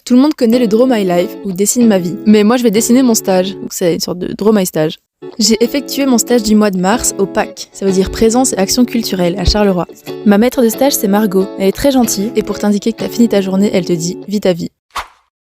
Tout le monde connaît le Draw My Life ou Dessine ma vie, mais moi je vais dessiner mon stage, donc c'est une sorte de Draw My Stage. J'ai effectué mon stage du mois de mars au PAC, ça veut dire Présence et Action Culturelle, à Charleroi. Ma maître de stage c'est Margot, elle est très gentille et pour t'indiquer que t'as fini ta journée, elle te dit « vis ta vie ».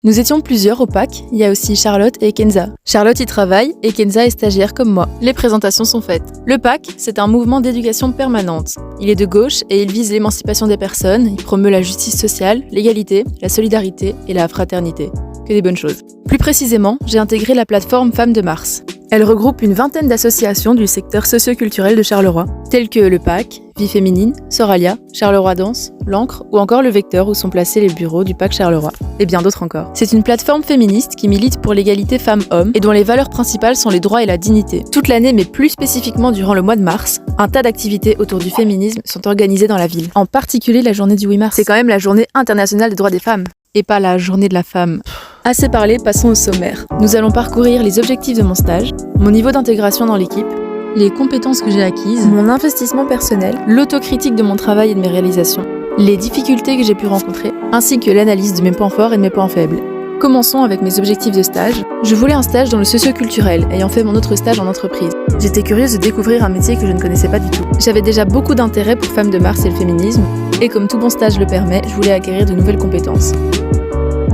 Nous étions plusieurs au PAC, il y a aussi Charlotte et Kenza. Charlotte y travaille et Kenza est stagiaire comme moi. Les présentations sont faites. Le PAC, c'est un mouvement d'éducation permanente. Il est de gauche et il vise l'émancipation des personnes, il promeut la justice sociale, l'égalité, la solidarité et la fraternité. Que des bonnes choses. Plus précisément, j'ai intégré la plateforme Femmes de Mars. Elle regroupe une vingtaine d'associations du secteur socio-culturel de Charleroi, telles que le PAC, Vie Féminine, Soralia, Charleroi Danse, l'Ancre ou encore le Vecteur où sont placés les bureaux du PAC Charleroi, et bien d'autres encore. C'est une plateforme féministe qui milite pour l'égalité femmes-hommes et dont les valeurs principales sont les droits et la dignité. Toute l'année, mais plus spécifiquement durant le mois de mars, un tas d'activités autour du féminisme sont organisées dans la ville. En particulier la journée du 8 mars. C'est quand même la journée internationale des droits des femmes. Et pas la journée de la femme. Assez parlé, passons au sommaire. Nous allons parcourir les objectifs de mon stage, mon niveau d'intégration dans l'équipe, les compétences que j'ai acquises, mon investissement personnel, l'autocritique de mon travail et de mes réalisations, les difficultés que j'ai pu rencontrer, ainsi que l'analyse de mes points forts et de mes points faibles. Commençons avec mes objectifs de stage. Je voulais un stage dans le socio-culturel, ayant fait mon autre stage en entreprise. J'étais curieuse de découvrir un métier que je ne connaissais pas du tout. J'avais déjà beaucoup d'intérêt pour Femmes de Mars et le féminisme, et comme tout bon stage le permet, je voulais acquérir de nouvelles compétences.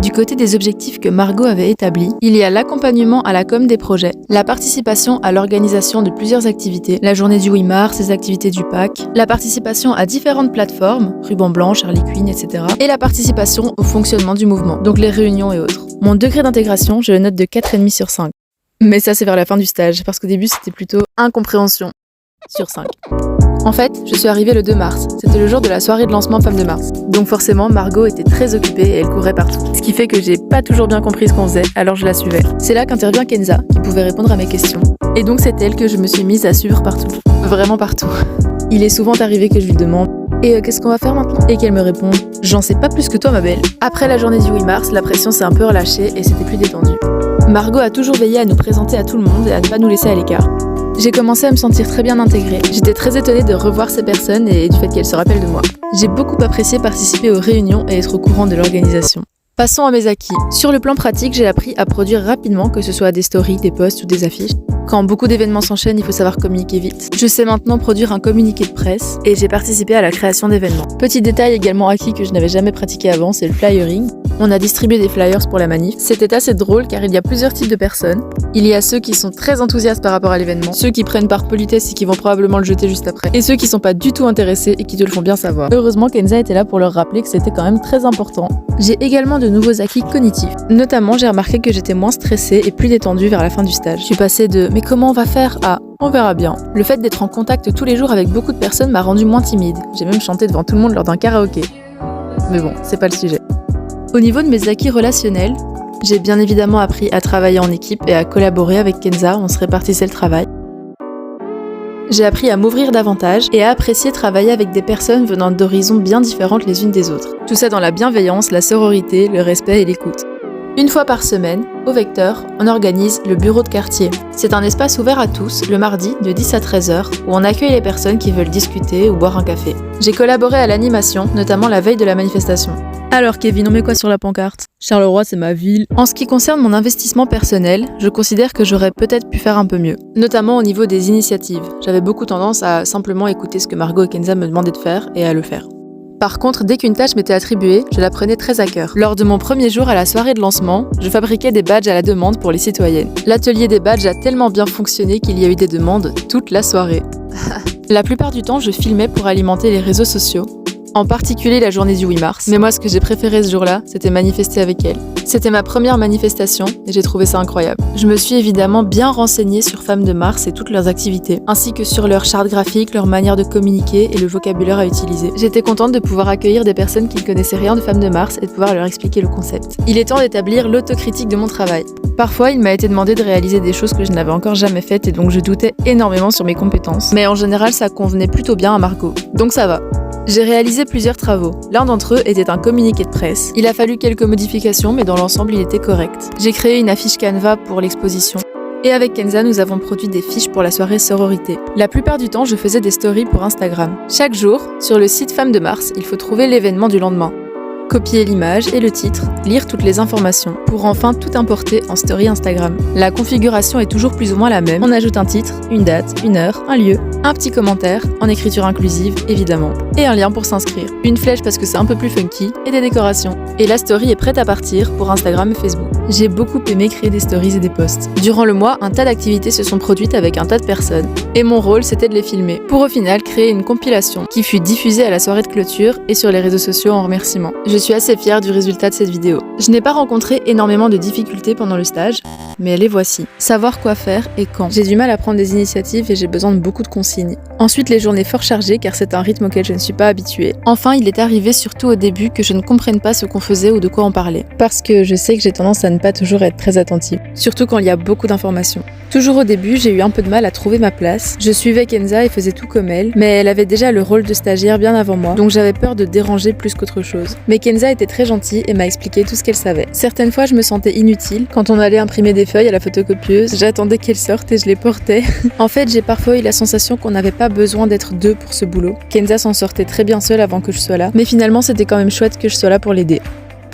Du côté des objectifs que Margot avait établis, il y a l'accompagnement à la com des projets, la participation à l'organisation de plusieurs activités, la journée du 8 mars, les activités du PAC, la participation à différentes plateformes, Ruban Blanc, Harley Quinn, etc. et la participation au fonctionnement du mouvement, donc les réunions et autres. Mon degré d'intégration, je le note de 4,5 sur 5. Mais ça c'est vers la fin du stage, parce qu'au début c'était plutôt incompréhension sur 5. En fait, je suis arrivée le 2 mars. C'était le jour de la soirée de lancement Femmes de Mars. Donc forcément, Margot était très occupée et elle courait partout. Ce qui fait que j'ai pas toujours bien compris ce qu'on faisait, alors je la suivais. C'est là qu'intervient Kenza, qui pouvait répondre à mes questions. Et donc c'est elle que je me suis mise à suivre partout. Vraiment partout. Il est souvent arrivé que je lui demande « Et qu'est-ce qu'on va faire maintenant ?» et qu'elle me répond « J'en sais pas plus que toi ma belle ». Après la journée du 8 mars, la pression s'est un peu relâchée et c'était plus détendu. Margot a toujours veillé à nous présenter à tout le monde et à ne pas nous laisser à l'écart. J'ai commencé à me sentir très bien intégrée. J'étais très étonnée de revoir ces personnes et du fait qu'elles se rappellent de moi. J'ai beaucoup apprécié participer aux réunions et être au courant de l'organisation. Passons à mes acquis. Sur le plan pratique, j'ai appris à produire rapidement, que ce soit des stories, des posts ou des affiches. Quand beaucoup d'événements s'enchaînent, il faut savoir communiquer vite. Je sais maintenant produire un communiqué de presse et j'ai participé à la création d'événements. Petit détail également acquis que je n'avais jamais pratiqué avant, c'est le flyering. On a distribué des flyers pour la manif. C'était assez drôle car il y a plusieurs types de personnes. Il y a ceux qui sont très enthousiastes par rapport à l'événement, ceux qui prennent par politesse et qui vont probablement le jeter juste après, et ceux qui sont pas du tout intéressés et qui te le font bien savoir. Heureusement, Kenza était là pour leur rappeler que c'était quand même très important. J'ai également de nouveaux acquis cognitifs. Notamment, j'ai remarqué que j'étais moins stressée et plus détendue vers la fin du stage. Je suis passée de « mais comment on va faire ?» à « on verra bien ». Le fait d'être en contact tous les jours avec beaucoup de personnes m'a rendue moins timide. J'ai même chanté devant tout le monde lors d'un karaoké. Mais bon, c'est pas le sujet. Au niveau de mes acquis relationnels, j'ai bien évidemment appris à travailler en équipe et à collaborer avec Kenza, on se répartissait le travail. J'ai appris à m'ouvrir davantage et à apprécier travailler avec des personnes venant d'horizons bien différentes les unes des autres. Tout ça dans la bienveillance, la sororité, le respect et l'écoute. Une fois par semaine, au Vecteur, on organise le bureau de quartier. C'est un espace ouvert à tous, le mardi, de 10 à 13h, où on accueille les personnes qui veulent discuter ou boire un café. J'ai collaboré à l'animation, notamment la veille de la manifestation. Alors Kevin, on met quoi sur la pancarte ? Charleroi, c'est ma ville. En ce qui concerne mon investissement personnel, je considère que j'aurais peut-être pu faire un peu mieux. Notamment au niveau des initiatives. J'avais beaucoup tendance à simplement écouter ce que Margot et Kenza me demandaient de faire et à le faire. Par contre, dès qu'une tâche m'était attribuée, je la prenais très à cœur. Lors de mon premier jour à la soirée de lancement, je fabriquais des badges à la demande pour les citoyennes. L'atelier des badges a tellement bien fonctionné qu'il y a eu des demandes toute la soirée. La plupart du temps, je filmais pour alimenter les réseaux sociaux, en particulier la journée du 8 mars. Mais moi, ce que j'ai préféré ce jour-là, c'était manifester avec elle. C'était ma première manifestation et j'ai trouvé ça incroyable. Je me suis évidemment bien renseignée sur Femmes de Mars et toutes leurs activités, ainsi que sur leur charte graphique, leur manière de communiquer et le vocabulaire à utiliser. J'étais contente de pouvoir accueillir des personnes qui ne connaissaient rien de Femmes de Mars et de pouvoir leur expliquer le concept. Il est temps d'établir l'autocritique de mon travail. Parfois, il m'a été demandé de réaliser des choses que je n'avais encore jamais faites et donc je doutais énormément sur mes compétences. Mais en général, ça convenait plutôt bien à Margot. Donc ça va. J'ai réalisé plusieurs travaux. L'un d'entre eux était un communiqué de presse. Il a fallu quelques modifications, mais dans l'ensemble, il était correct. J'ai créé une affiche Canva pour l'exposition. Et avec Kenza, nous avons produit des fiches pour la soirée sororité. La plupart du temps, je faisais des stories pour Instagram. Chaque jour, sur le site Femmes de Mars, il faut trouver l'événement du lendemain. copier l'image et le titre, lire toutes les informations, pour enfin tout importer en story Instagram. La configuration est toujours plus ou moins la même. On ajoute un titre, une date, une heure, un lieu, un petit commentaire, en écriture inclusive évidemment, et un lien pour s'inscrire. Une flèche parce que c'est un peu plus funky, et des décorations. Et la story est prête à partir pour Instagram et Facebook. J'ai beaucoup aimé créer des stories et des posts. Durant le mois, un tas d'activités se sont produites avec un tas de personnes, et mon rôle c'était de les filmer, pour au final créer une compilation qui fut diffusée à la soirée de clôture et sur les réseaux sociaux en remerciement. Je suis assez fière du résultat de cette vidéo. Je n'ai pas rencontré énormément de difficultés pendant le stage, mais les voici. Savoir quoi faire et quand. J'ai du mal à prendre des initiatives et j'ai besoin de beaucoup de consignes. Ensuite, les journées fort chargées car c'est un rythme auquel je ne suis pas habituée. Enfin, il est arrivé surtout au début que je ne comprenne pas ce qu'on faisait ou de quoi on parlait. Parce que je sais que j'ai tendance à ne pas toujours être très attentive. Surtout quand il y a beaucoup d'informations. Toujours au début, j'ai eu un peu de mal à trouver ma place. Je suivais Kenza et faisais tout comme elle, mais elle avait déjà le rôle de stagiaire bien avant moi, donc j'avais peur de déranger plus qu'autre chose. Mais Kenza était très gentille et m'a expliqué tout ce qu'elle savait. Certaines fois, je me sentais inutile. Quand on allait imprimer des feuilles à la photocopieuse, j'attendais qu'elle sorte et je les portais. En fait, j'ai parfois eu la sensation qu'on n'avait pas besoin d'être deux pour ce boulot. Kenza s'en sortait très bien seule avant que je sois là, mais finalement, c'était quand même chouette que je sois là pour l'aider.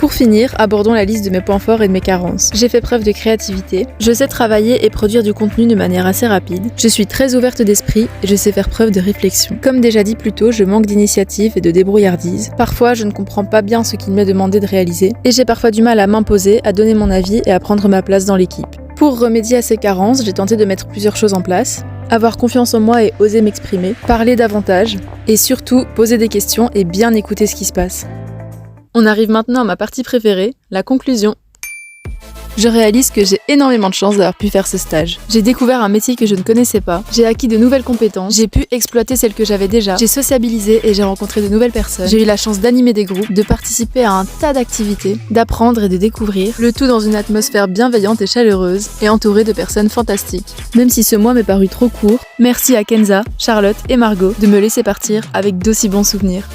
Pour finir, abordons la liste de mes points forts et de mes carences. J'ai fait preuve de créativité, je sais travailler et produire du contenu de manière assez rapide, je suis très ouverte d'esprit et je sais faire preuve de réflexion. Comme déjà dit plus tôt, je manque d'initiative et de débrouillardise. Parfois, je ne comprends pas bien ce qu'il m'est demandé de réaliser et j'ai parfois du mal à m'imposer, à donner mon avis et à prendre ma place dans l'équipe. Pour remédier à ces carences, j'ai tenté de mettre plusieurs choses en place. Avoir confiance en moi et oser m'exprimer, parler davantage et surtout poser des questions et bien écouter ce qui se passe. On arrive maintenant à ma partie préférée, la conclusion. Je réalise que j'ai énormément de chance d'avoir pu faire ce stage. J'ai découvert un métier que je ne connaissais pas, j'ai acquis de nouvelles compétences, j'ai pu exploiter celles que j'avais déjà, j'ai sociabilisé et j'ai rencontré de nouvelles personnes. J'ai eu la chance d'animer des groupes, de participer à un tas d'activités, d'apprendre et de découvrir, le tout dans une atmosphère bienveillante et chaleureuse, et entourée de personnes fantastiques. Même si ce mois m'est paru trop court, merci à Kenza, Charlotte et Margot de me laisser partir avec d'aussi bons souvenirs.